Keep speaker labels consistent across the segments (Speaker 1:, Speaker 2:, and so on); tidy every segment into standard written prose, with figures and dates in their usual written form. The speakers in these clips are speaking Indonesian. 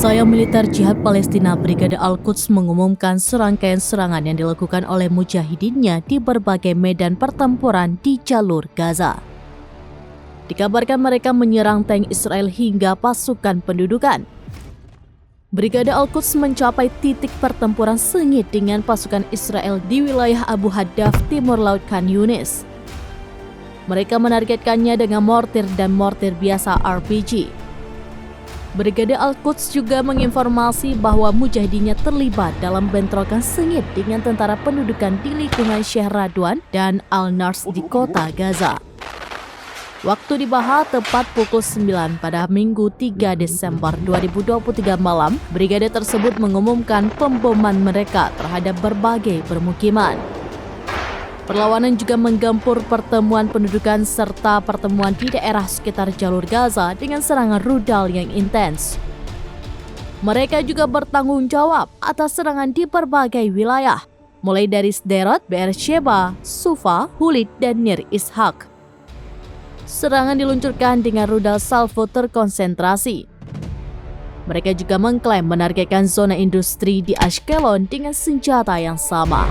Speaker 1: Sayap militer Jihad Palestina Brigade Al-Quds mengumumkan serangkaian serangan yang dilakukan oleh mujahidinnya di berbagai medan pertempuran di jalur Gaza. Dikabarkan mereka menyerang tank Israel hingga pasukan pendudukan. Brigade Al-Quds mencapai titik pertempuran sengit dengan pasukan Israel di wilayah Abu Haddaf, timur laut Khan Yunis. Mereka menargetkannya dengan mortir dan mortir biasa RPG. Brigade Al-Quds juga menginformasi bahwa mujahidinnya terlibat dalam bentrokan sengit dengan tentara pendudukan di lingkungan Sheikh Radwan dan Al-Nars di kota Gaza. Waktu dibahas tepat pukul 9 pada Minggu 3 Desember 2023 malam, brigade tersebut mengumumkan pemboman mereka terhadap berbagai permukiman. Perlawanan juga menggempur pertemuan pendudukan serta pertemuan di daerah sekitar jalur Gaza dengan serangan rudal yang intens. Mereka juga bertanggung jawab atas serangan di berbagai wilayah, mulai dari Sderot, Beersheba, Sufa, Hulid, dan Nir Ishak. Serangan diluncurkan dengan rudal salvo terkonsentrasi. Mereka juga mengklaim menargetkan zona industri di Ashkelon dengan senjata yang sama.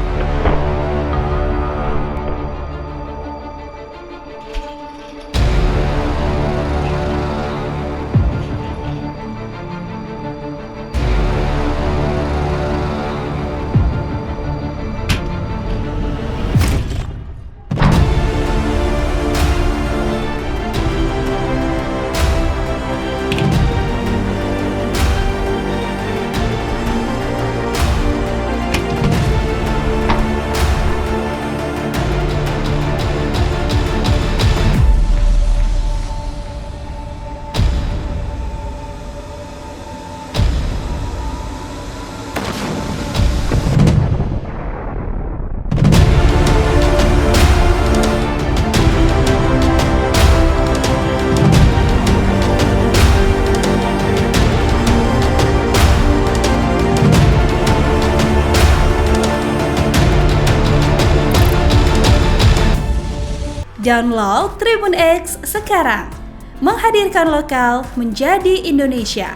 Speaker 2: Download Tribun X sekarang, menghadirkan lokal menjadi Indonesia.